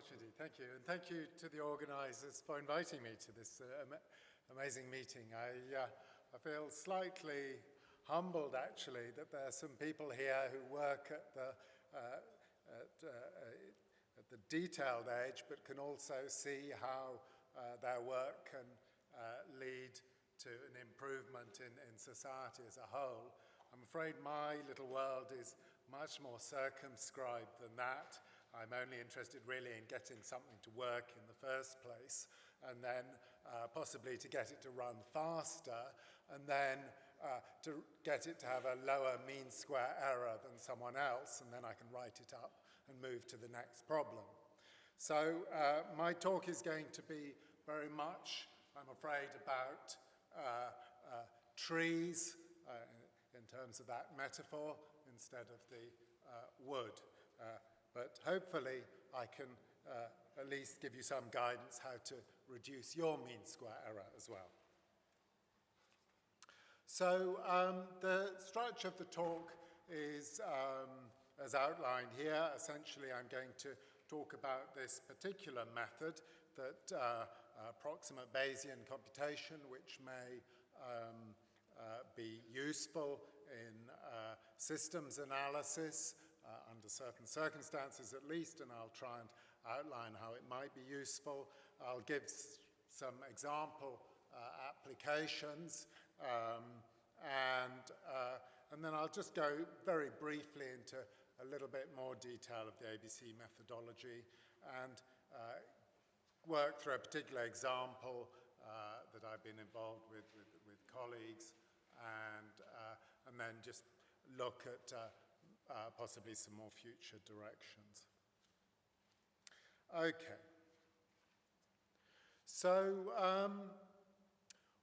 opportunity. Thank you. And thank you to the organizers for inviting me to this amazing meeting. I feel slightly humbled, actually, that there are some people here who work at the detailed edge, but can also see how their work can lead to an improvement in society as a whole. I'm afraid my little world is much more circumscribed than that. I'm only interested really in getting something to work in the first place, and then possibly to get it to run faster, and then to get it to have a lower mean square error than someone else, and then I can write it up and move to the next problem. So my talk is going to be very much, I'm afraid, about trees in terms of that metaphor instead of the wood. But hopefully I can at least give you some guidance how to reduce your mean square error as well. So the structure of the talk is as outlined here. Essentially, I'm going to talk about this particular method, that approximate Bayesian computation, which may be useful in systems analysis under certain circumstances at least, and I'll try and outline how it might be useful. I'll give some example applications, and then I'll just go very briefly into a little bit more detail of the ABC methodology and work through a particular example that I've been involved with colleagues, and then just look at possibly some more future directions. Okay. So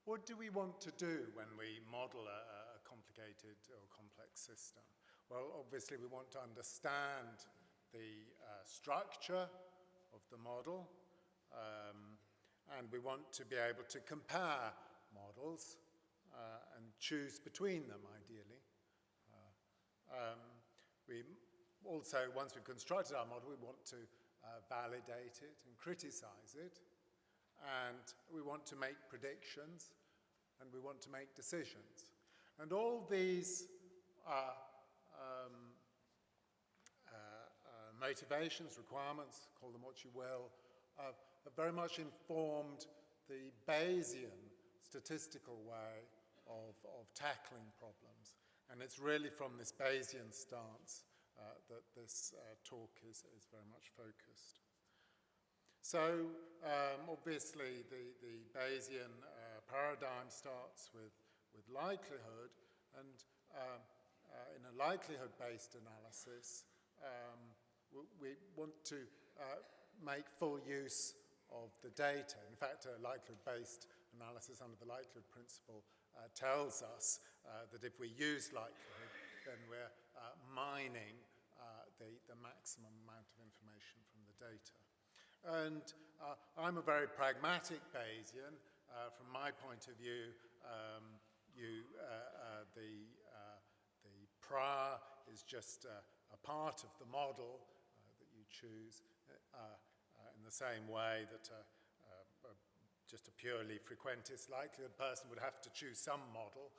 what do we want to do when we model a complicated or complex system? Well, obviously we want to understand the structure of the model, and we want to be able to compare models and choose between them, ideally. We also, once we've constructed our model, we want to validate it and criticize it, and we want to make predictions, and we want to make decisions. And all these motivations, requirements, call them what you will, have very much informed the Bayesian statistical way of tackling problems. And it's really from this Bayesian stance that this talk is very much focused. So obviously the Bayesian paradigm starts with likelihood, and in a likelihood-based analysis, we want to make full use of the data. In fact, a likelihood-based analysis under the likelihood principle tells us that if we use likelihood, then we're mining the maximum amount of information from the data. And I'm a very pragmatic Bayesian. From my point of view, the prior is just a part of the model that you choose, in the same way that just a purely frequentist likelihood person would have to choose some model.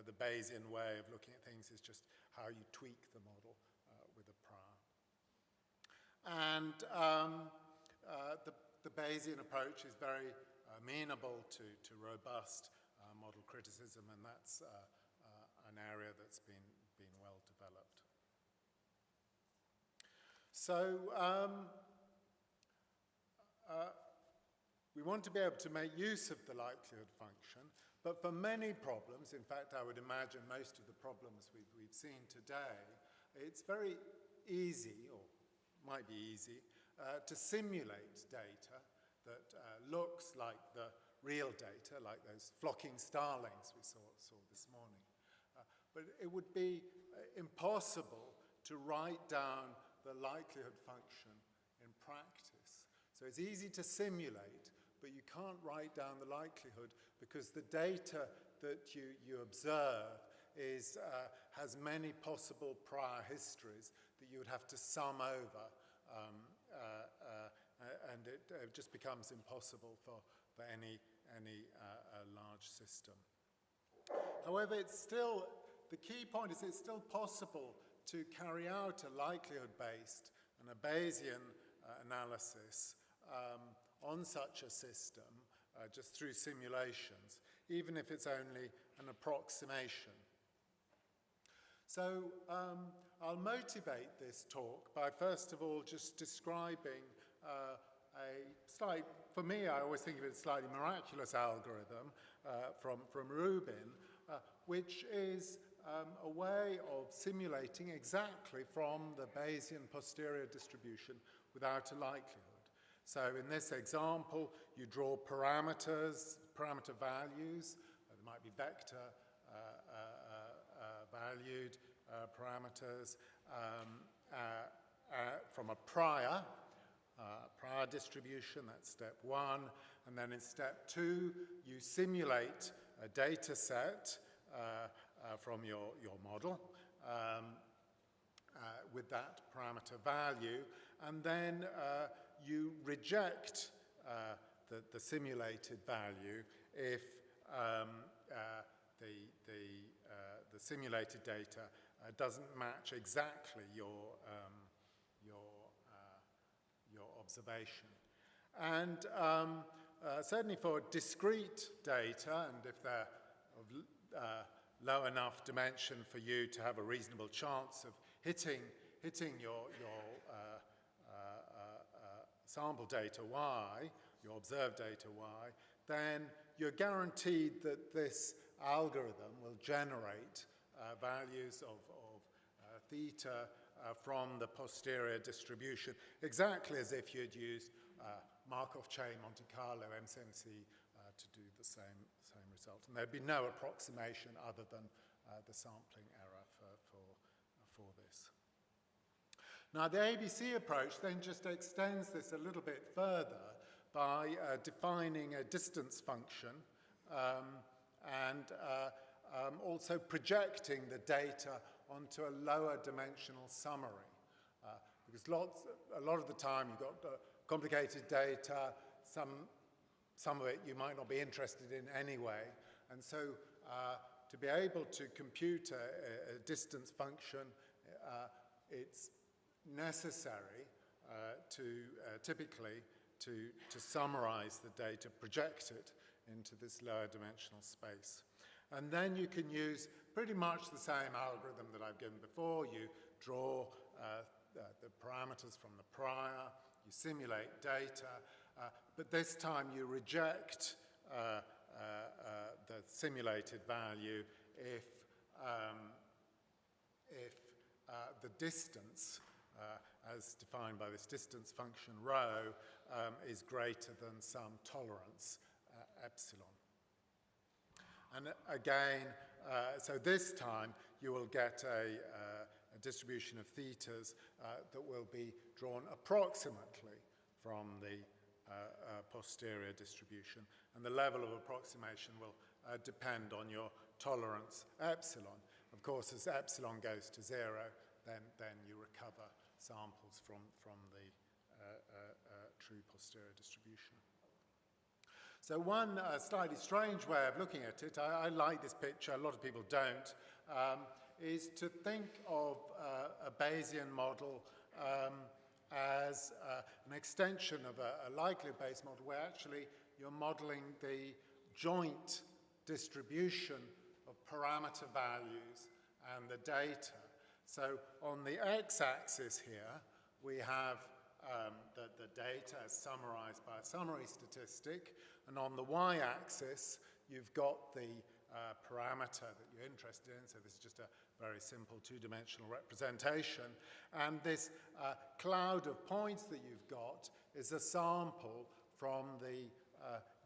The Bayesian way of looking at things is just how you tweak the model with a prior. And the Bayesian approach is very amenable to robust model criticism, and that's an area that's been well developed. So we want to be able to make use of the likelihood function, but for many problems, in fact, I would imagine most of the problems we've seen today, it's very easy, or might be easy, to simulate data that looks like the real data, like those flocking starlings we saw this morning. But it would be impossible to write down the likelihood function in practice. So it's easy to simulate, but you can't write down the likelihood because the data that you observe has many possible prior histories that you would have to sum over and it just becomes impossible for any large system. However, the key point is it's still possible to carry out a likelihood-based and a Bayesian analysis on such a system just through simulations, even if it's only an approximation. So I'll motivate this talk by first of all just describing for me, I always think of it as a slightly miraculous algorithm from Rubin, which is a way of simulating exactly from the Bayesian posterior distribution without a likelihood. So in this example, you draw parameter values. There might be vector valued parameters from a prior distribution. That's step one. And then in step two, you simulate a data set from your model with that parameter value, and then you reject the simulated value if the simulated data doesn't match exactly your observation. And certainly for discrete data, and if they're of low enough dimension for you to have a reasonable chance of hitting your sample data Y, your observed data Y, then you're guaranteed that this algorithm will generate values of theta from the posterior distribution, exactly as if you'd used Markov chain, Monte Carlo, MCMC to do the same result. And there'd be no approximation other than the sampling error for this. Now, the ABC approach then just extends this a little bit further by defining a distance function and also projecting the data onto a lower dimensional summary. Because a lot of the time you've got complicated data, some of it you might not be interested in anyway, and so to be able to compute a distance function, it's necessary typically to summarize the data, project it into this lower dimensional space. And then you can use pretty much the same algorithm that I've given before. You draw the parameters from the prior, you simulate data, but this time you reject the simulated value if the distance, as defined by this distance function rho, is greater than some tolerance epsilon. And again, so this time you will get a distribution of thetas that will be drawn approximately from the posterior distribution. And the level of approximation will depend on your tolerance epsilon. Of course, as epsilon goes to 0, then you recover samples from the true posterior distribution. So one slightly strange way of looking at it, I like this picture, a lot of people don't, is to think of a Bayesian model as an extension of a likelihood-based model where actually you're modeling the joint distribution of parameter values and the data. So on the x-axis here, we have the data as summarized by a summary statistic, and on the y-axis, you've got the parameter that you're interested in. So this is just a very simple two-dimensional representation. And this cloud of points that you've got is a sample from the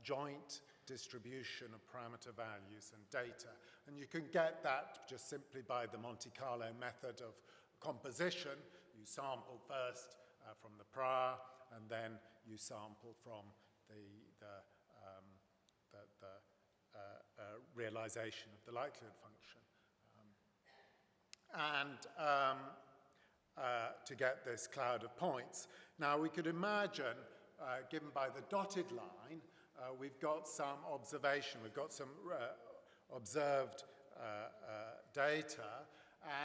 joint distribution of parameter values and data. And you can get that just simply by the Monte Carlo method of composition. You sample first from the prior, and then you sample from the realization of the likelihood function. To get this cloud of points. Now, we could imagine given by the dotted line, we've got some observation, we've got some observed data,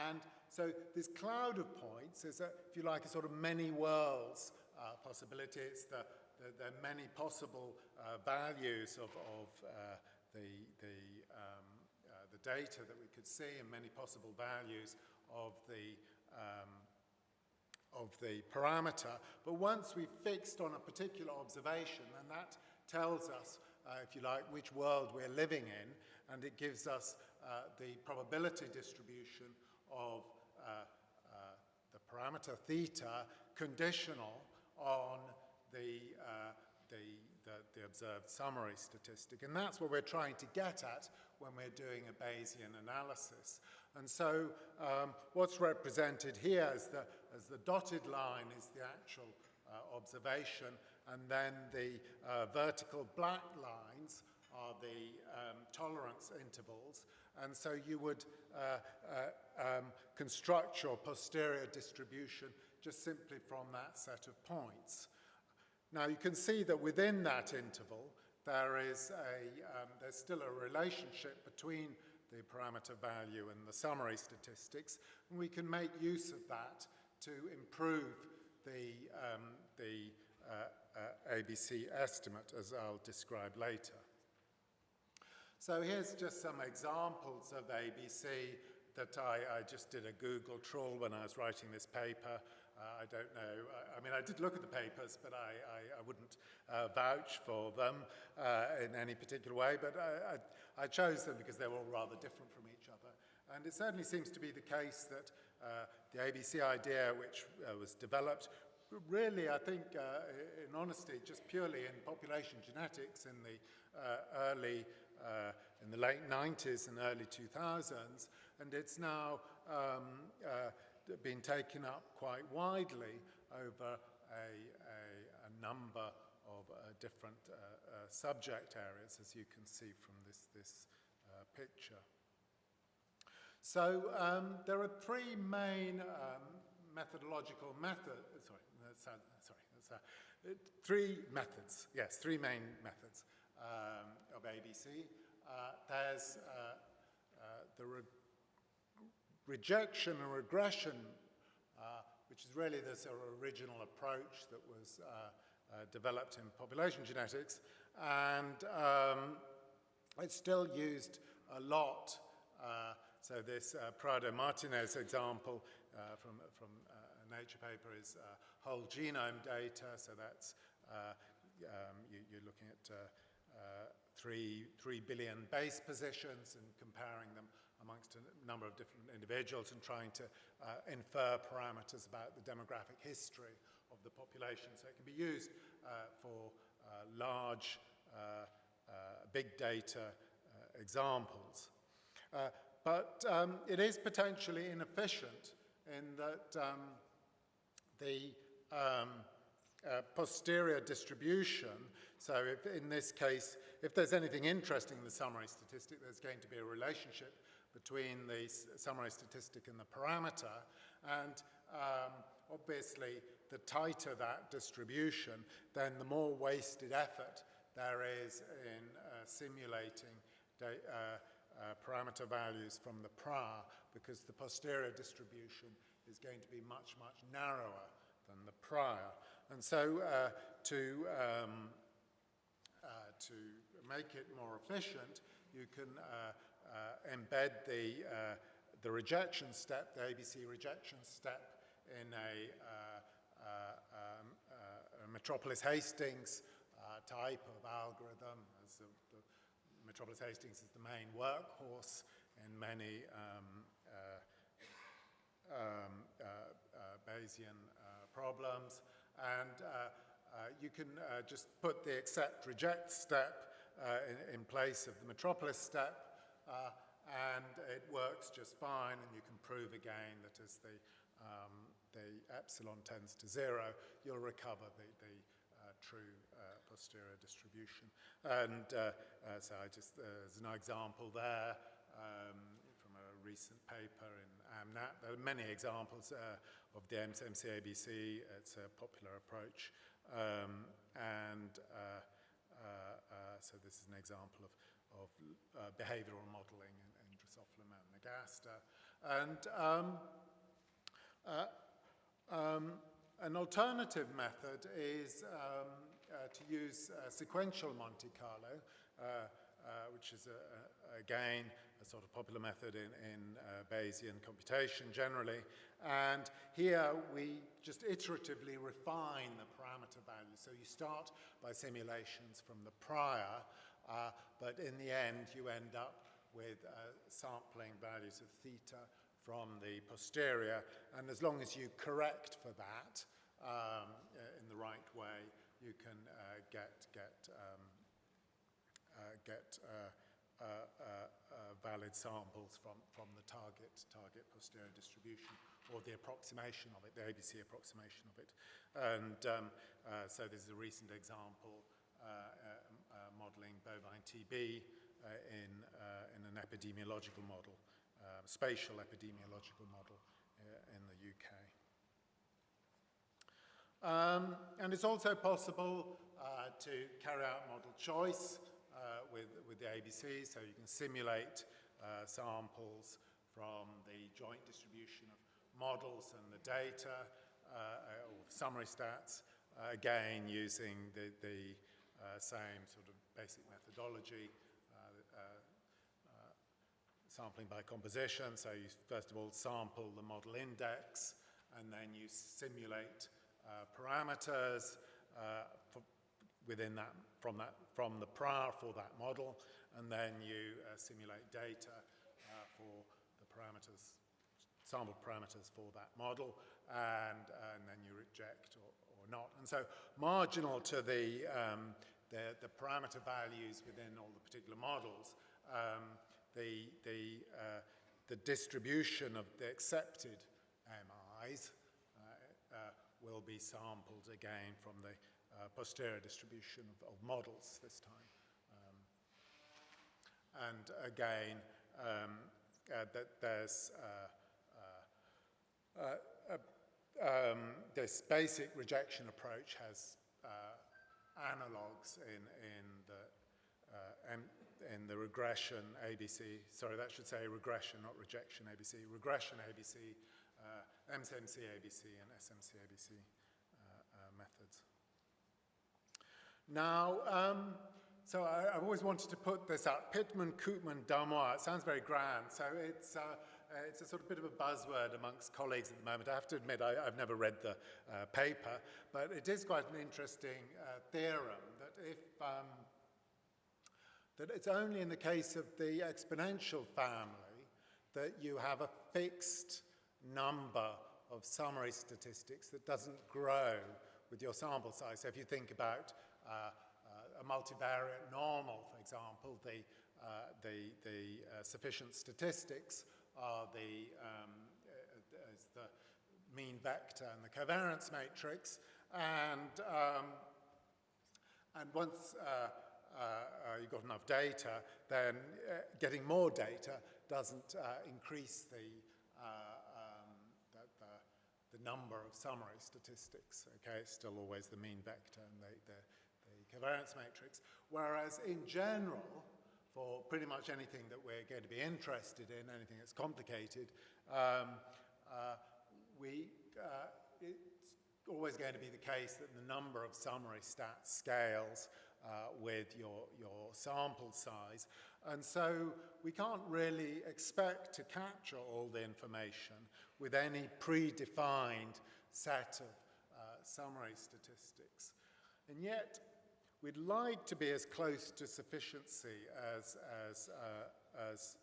and so this cloud of points is, if you like, a sort of many worlds possibility. It's the many possible values of the data that we could see, and many possible values of the parameter. But once we've fixed on a particular observation, then that tells us, if you like, which world we're living in, and it gives us the probability distribution of the parameter theta conditional on the observed summary statistic. And that's what we're trying to get at when we're doing a Bayesian analysis. And so what's represented here as the dotted line is the actual observation, and then the vertical black lines are the tolerance intervals. And so you would construct your posterior distribution just simply from that set of points. Now you can see that within that interval there's still a relationship between the parameter value and the summary statistics, and we can make use of that to improve the ABC estimate, as I'll describe later. So here's just some examples of ABC that I just did a Google trawl when I was writing this paper. I don't know, I mean, I did look at the papers, but I wouldn't vouch for them in any particular way, but I chose them because they were all rather different from each other. And it certainly seems to be the case that the ABC idea, which was developed really, I think, in honesty, just purely in population genetics in the in the late 90s and early 2000s, and it's now been taken up quite widely over a number of different subject areas, as you can see from this picture. So there are three main methodological methods. Three methods. Yes, three main methods of ABC. There's the rejection and regression, which is really the sort of original approach that was developed in population genetics, and it's still used a lot. So this Prado-Martinez example from a Nature paper is whole genome data. So that's you're looking at 3 billion base positions and comparing them amongst a number of different individuals and trying to infer parameters about the demographic history of the population. So it can be used for large big data examples. But it is potentially inefficient in that the posterior distribution, so if, in this case, if there's anything interesting in the summary statistic, there's going to be a relationship between the summary statistic and the parameter, and obviously the tighter that distribution, then the more wasted effort there is in simulating parameter values from the prior, because the posterior distribution is going to be much, much narrower than the prior. And so to make it more efficient, you can embed the rejection step, the ABC rejection step, in a Metropolis Hastings type of algorithm, as the Metropolis Hastings is the main workhorse in many Bayesian problems, and you can just put the accept-reject step in place of the Metropolis step, and it works just fine, and you can prove again that as the epsilon tends to 0, you'll recover the true posterior distribution. And so I just, as an example there, from a recent paper in AMNAT, there are many examples of the MCABC. It's a popular approach So this is an example of behavioral modeling in Drosophila melanogaster. And an alternative method is to use sequential Monte Carlo, which is, again, a sort of popular method in Bayesian computation generally. And here we just iteratively refine the parameter value. So you start by simulations from the prior, but in the end you end up with sampling values of theta from the posterior. And as long as you correct for that in the right way, you can get valid samples from the target posterior distribution, or the approximation of it, the ABC approximation of it. And so this is a recent example modeling bovine TB in an epidemiological model, spatial epidemiological model in the UK. And it's also possible to carry out model choice with the ABC, so you can simulate samples from the joint distribution of models and the data, or summary stats, again using the same sort of basic methodology, sampling by composition. So you first of all sample the model index, and then you simulate parameters from the prior for that model, and then you simulate data for the parameters, sample parameters for that model, and then you reject or not. And so marginal to the parameter values within all the particular models, the distribution of the accepted MIs will be sampled again from the posterior distribution of models this time. And again, there's this basic rejection approach has analogues in the regression ABC. Sorry, that should say regression, not rejection ABC. Regression ABC, MCMC ABC, and SMC ABC methods. Now, so I've always wanted to put this up. Pitman, Koopman, Damois. It sounds very grand. So it's a sort of bit of a buzzword amongst colleagues at the moment. I have to admit, I've never read the paper, but it is quite an interesting theorem that that it's only in the case of the exponential family that you have a fixed number of summary statistics that doesn't grow with your sample size. So if you think about a multivariate normal, for example, the sufficient statistics are the mean vector and the covariance matrix, and once you've got enough data, then getting more data doesn't increase the number of summary statistics. Okay, it's still always the mean vector and the covariance matrix. Whereas in general, for pretty much anything that we're going to be interested in, anything that's complicated, it's always going to be the case that the number of summary stats scales with your sample size. And so we can't really expect to capture all the information with any predefined set of summary statistics. And yet, we'd like to be as close to sufficiency as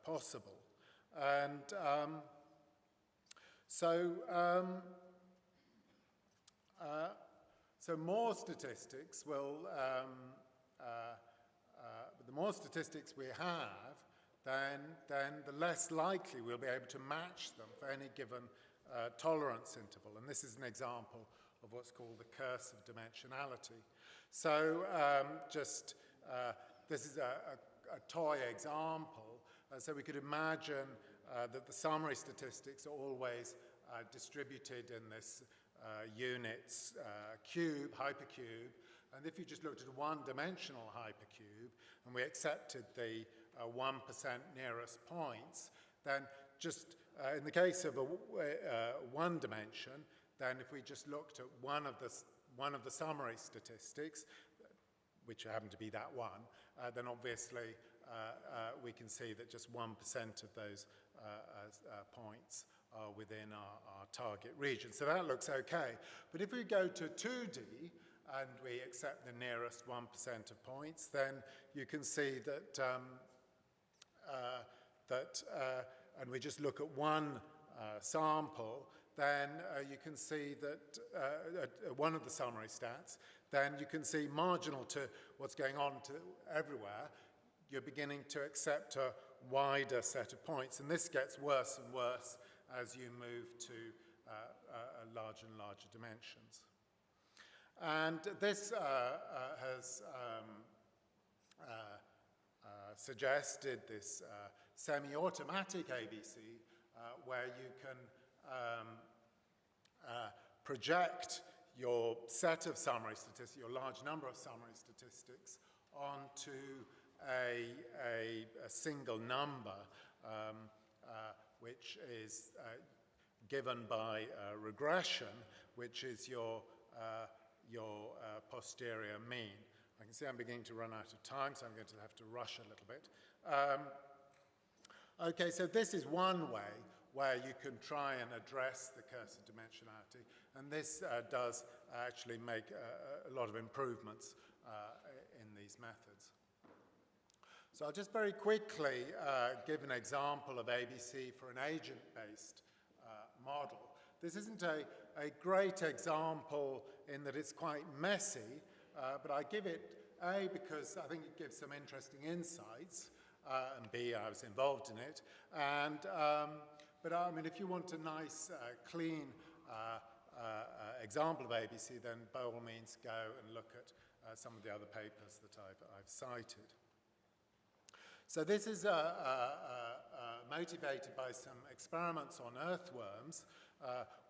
possible. And so more statistics will, the more statistics we have, then the less likely we'll be able to match them for any given tolerance interval. And this is an example of what's called the curse of dimensionality. So this is a toy example. So we could imagine that the summary statistics are always distributed in this units hypercube, and if you just looked at a one-dimensional hypercube, and we accepted the 1% nearest points, then just in the case of a one dimension, then if we just looked at one of the summary statistics, which happen to be that one, then obviously we can see that just 1% of those points are within our target region. So that looks okay. But if we go to 2D and we accept the nearest 1% of points, then you can see that, and we just look at one sample, then you can see that one of the summary stats, then you can see marginal to what's going on to everywhere, you're beginning to accept a wider set of points. And this gets worse and worse as you move to larger and larger dimensions. And this has suggested this semi-automatic ABC where you can project your set of summary statistics, your large number of summary statistics, onto a single number, which is given by regression, which is your posterior mean. I can see I'm beginning to run out of time, so I'm going to have to rush a little bit. Okay, so this is one way where you can try and address the curse of dimensionality, and this does actually make a lot of improvements in these methods. So I'll just very quickly give an example of ABC for an agent-based model. This isn't a great example in that it's quite messy, but I give it, A, because I think it gives some interesting insights, and B, I was involved in it. And, but I mean, if you want a nice, clean example of ABC, then by all means go and look at some of the other papers that I've cited. So this is motivated by some experiments on earthworms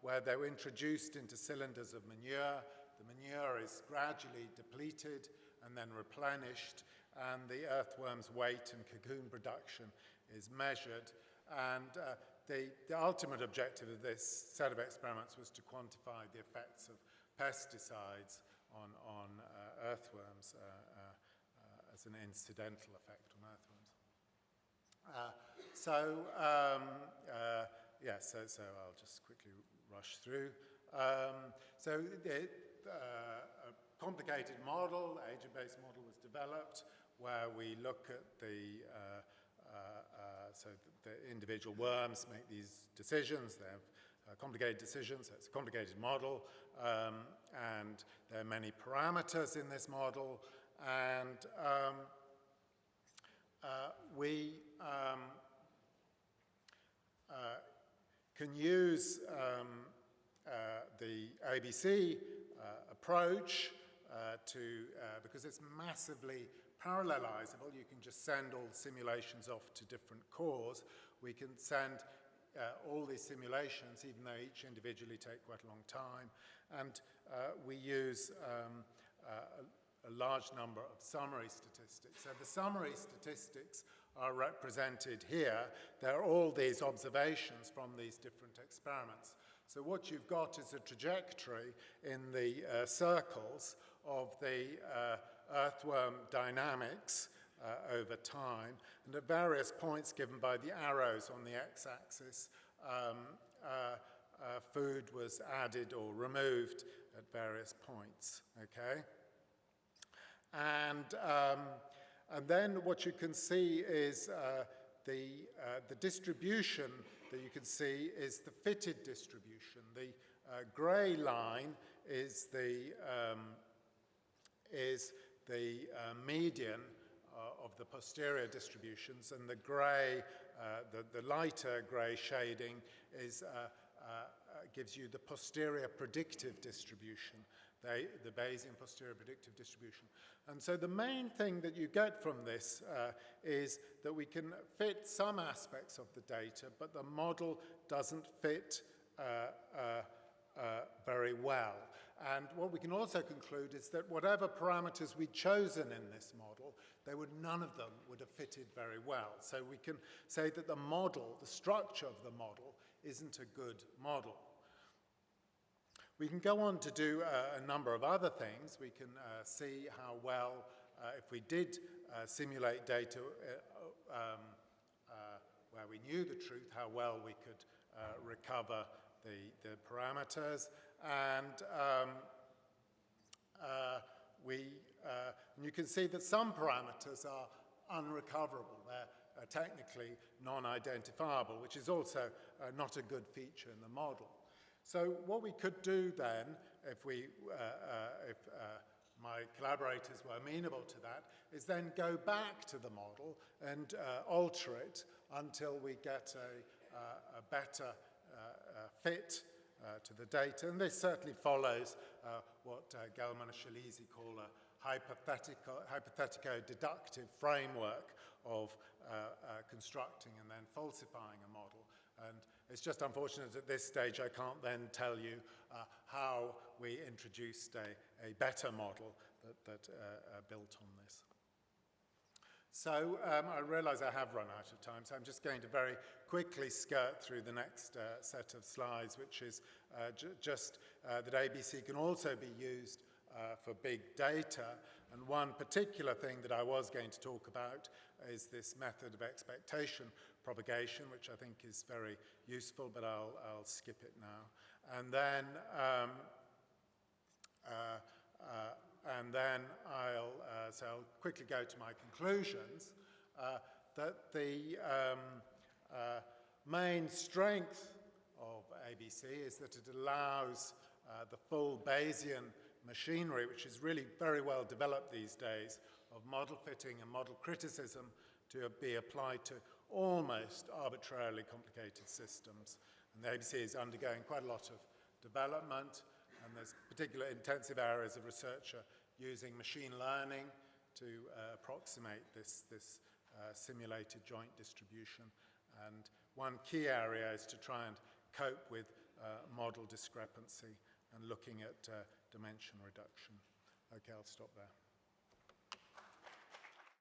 where they were introduced into cylinders of manure. The manure is gradually depleted and then replenished, and the earthworm's weight and cocoon production is measured. And the ultimate objective of this set of experiments was to quantify the effects of pesticides on earthworms as an incidental effect on earthworms. So I'll just quickly rush through. So a complicated model, agent-based model, was developed where we look at the individual worms make these decisions. They have complicated decisions. So it's a complicated model, and there are many parameters in this model, and we can use the ABC approach because it's massively parallelizable. You can just send all the simulations off to different cores. We can send all these simulations, even though each individually take quite a long time, and we use a large number of summary statistics. So the summary statistics are represented here. There are all these observations from these different experiments. So what you've got is a trajectory in the circles of the earthworm dynamics over time, and at various points given by the arrows on the x-axis, food was added or removed at various points, okay? And then what you can see is the distribution that you can see is the fitted distribution. The grey line is the median of the posterior distributions, and the grey, the lighter grey shading is gives you the posterior predictive distribution, the Bayesian posterior predictive distribution. And so the main thing that you get from this is that we can fit some aspects of the data, but the model doesn't fit very well. And what we can also conclude is that whatever parameters we'd chosen in this model, none of them would have fitted very well. So we can say that the model, the structure of the model, isn't a good model. We can go on to do a number of other things. We can see how well, if we did simulate data where we knew the truth, how well we could recover the parameters. And you can see that some parameters are unrecoverable. They're technically non-identifiable, which is also not a good feature in the model. So what we could do then, if my collaborators were amenable to that, is then go back to the model and alter it until we get a better fit to the data. And this certainly follows what Gelman and Shalizi call a hypothetico-deductive framework of constructing and then falsifying a model. And it's just unfortunate at this stage I can't then tell you how we introduced a better model that built on this. So I realize I have run out of time, so I'm just going to very quickly skirt through the next set of slides, which is just that ABC can also be used for big data. And one particular thing that I was going to talk about is this method of expectation propagation, which I think is very useful, but I'll skip it now. And then I'll quickly go to my conclusions, that the main strength of ABC is that it allows the full Bayesian machinery, which is really very well developed these days, of model fitting and model criticism to be applied to almost arbitrarily complicated systems. And the ABC is undergoing quite a lot of development, and there's particular intensive areas of research using machine learning to approximate this simulated joint distribution. And one key area is to try and cope with model discrepancy and looking at dimension reduction. Okay, I'll stop there.